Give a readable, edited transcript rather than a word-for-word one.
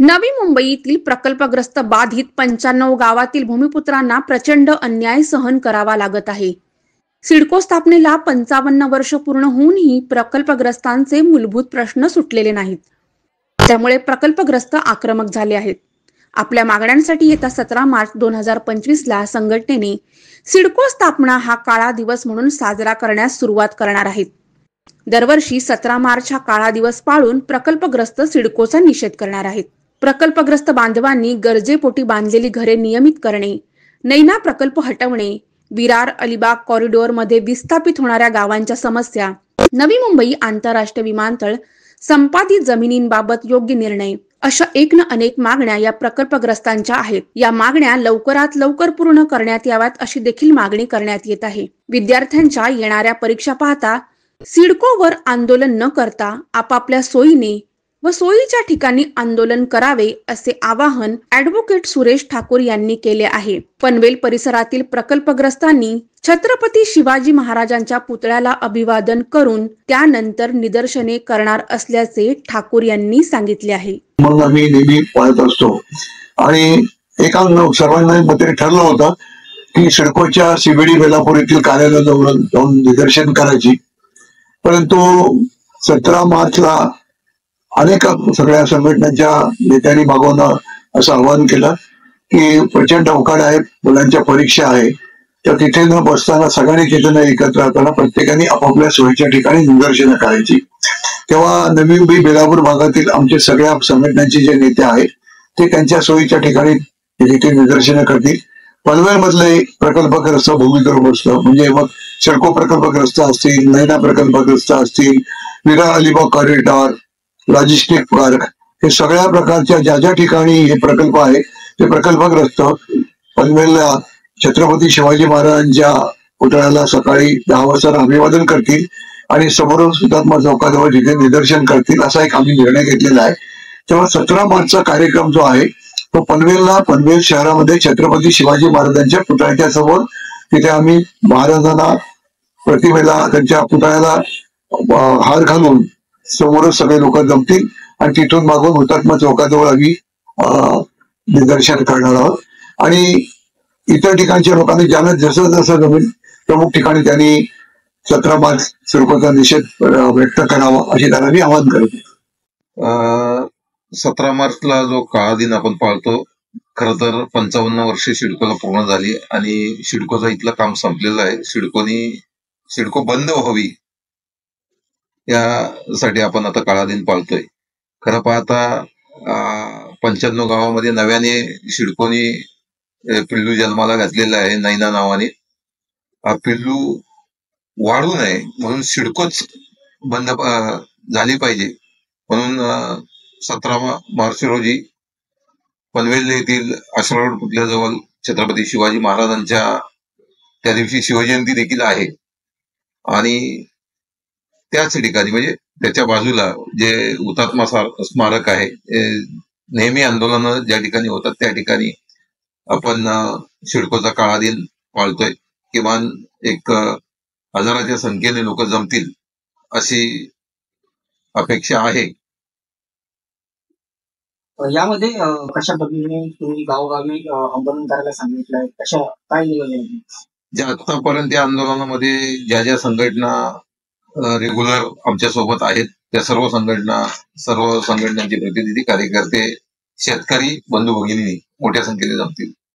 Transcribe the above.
नवी मुंबईतील प्रकल्पग्रस्त बाधित 95 गावातील भूमिपुत्रांना प्रचंड अन्याय सहन करावा लागत आहे। सिडको स्थापनेला 55 वर्ष पूर्ण होऊनही प्रकल्पग्रस्तांचे मूलभूत प्रश्न सुटलेले नाहीत। त्यामुळे प्रकल्पग्रस्त आक्रमक झाले आहेत। आपल्या मागण्यांसाठी येत्या 17 मार्च 2025 ला संघटनेने सिडको स्थापना हा काळा दिवस म्हणून साजरा करण्यास सुरुवात करणार आहेत। दरवर्षी 17 मार्च हा काळा दिवस पाळून प्रकल्पग्रस्त सिडकोचा निषेध करणार आहेत। प्रकल्पग्रस्त बांधवांनी गरजेपोटी बांधलेली घरे नियमित करणे, नैना प्रकल्प हटवणे, विरार अलिबाग कॉरिडॉर मध्ये विस्थापित होणाऱ्या गावांच्या समस्या, नवी मुंबई आंतरराष्ट्रीय विमानतळ, संपादित जमिनींबाबत योग्य निर्णय, अशा एक न अनेक मागण्या या प्रकल्पग्रस्तांच्या आहेत। या मागण्या लवकरात लवकर पूर्ण करण्यात याव्यात अशी देखील मागणी करण्यात येत आहे। विद्यार्थ्यांच्या येणाऱ्या परीक्षा पाहता सिडकोवर आंदोलन न करता आपापल्या सोयीने व सोयीच्या ठिकाणी आंदोलन करावे असे आवाहन ॲडव्होकेट सुरेश ठाकूर यांनी केले आहे। पनवेल परिसरातील प्रकल्पग्रस्तांनी छत्रपती शिवाजी महाराजांच्या पुतळ्याला अभिवादन करून त्यानंतर निदर्शने करणार असल्याचे ठाकूर यांनी सांगितले आहे। मग आम्ही नेहमी पाहत असतो आणि एका सर्वांना मध्ये ठरलं होतं की सिडकोच्या सीबीडी बेलापूर येथील कार्यालयाजवळ जाऊन निदर्शन करायची, परंतु 17 मार्चला अनेक सगळ्या संघटनांच्या नेत्यांनी मागवणं असं आवाहन केलं की प्रचंड अवकाळ आहे, मुलांच्या परीक्षा आहे, तर तिथे न बसताना सगळ्यांनी तिथे न एकत्र राहताना प्रत्येकाने आपापल्या सोयीच्या ठिकाणी निदर्शनं करायची। तेव्हा नवी मुंबई बेलापूर भागातील आमचे सगळ्या संघटनांचे जे नेते आहेत ते त्यांच्या सोयीच्या ठिकाणी तिथे निदर्शनं करतील। पनवेल मधले प्रकल्पग्रस्त भूमिगर्भस्थ म्हणजे मग सिडको प्रकल्पग्रस्त असतील, नैना प्रकल्पग्रस्त असतील, Virar Alibag corridor, logistic park, हे सगळ्या प्रकारच्या ज्या ज्या ठिकाणी हे प्रकल्प आहे ते प्रकल्पग्रस्त पनवेलला छत्रपती शिवाजी महाराजांच्या पुतळ्याला सकाळी 10 वाजता अभिवादन करतील आणि समोर हुतात्मा चौकाजवळ तिथे निदर्शन करतील असा एक आम्ही निर्णय घेतलेला आहे। तेव्हा 17 मार्चचा कार्यक्रम जो आहे तो पनवेल शहरामध्ये छत्रपती शिवाजी महाराजांच्या पुतळ्याच्या समोर तिथे आम्ही महाराजांना प्रतिमेला त्यांच्या पुतळ्याला हार घालून समोरच सगळे लोक जमतील आणि तिथून मागून हुतात्मा चौकाजवळ आम्ही निदर्शन करणार आहोत। आणि इतर ठिकाणच्या लोकांनी ज्यांना जसं जसं जमेल प्रमुख ठिकाणी त्यांनी 17 मार्च सिडकोचा निषेध व्यक्त करावा अशी त्यांना मी आवाहन करतो। 17 मार्चला जो काळा दिन आपण पाळतो, खरं तर 55 वर्षे सिडकोला पूर्ण झाली आणि सिडकोचं इथलं काम संपलेलं आहे। सिडको बंद व्हावी यासाठी आपण आता काळा दिन पाळतोय। खरं पाहता 95 गावामध्ये नव्याने सिडकोनी पिल्लू जन्माला घातलेला आहे नैना नावाने। हा पिल्लू वाढू नये म्हणून सिडकोच बंद झाली पाहिजे म्हणून 17 मार्च रोजी पनवेल येथील आश्रमरोड पुतळ्याजवळ छत्रपती शिवाजी महाराजांच्या त्या दिवशी शिवजयंती देखील आहे आणि त्याच ठिकाणी म्हणजे त्याच्या बाजूला जे हुतात्मा स्मारक आहे, नेहमी आंदोलन ज्या ठिकाणी होतात त्या ठिकाणी आपण सिडकोचा काळा दिन पाळतोय। किमान एक 1000च्या संख्येने लोक जमतील अशी अपेक्षा आहे। यामध्ये कशा पद्धतीने तुम्ही गावोगावी आंदोलन करायला सांगितलंय, कशा काय नियोजन? ज्या आतापर्यंत या आंदोलनामध्ये ज्या ज्या संघटना रेग्युलर आमच्या सोबत आहेत त्या सर्व संघटनांचे प्रतिनिधी, कार्यकर्ते, शेतकरी बंधू भगिनी मोठ्या संख्येने जमतील।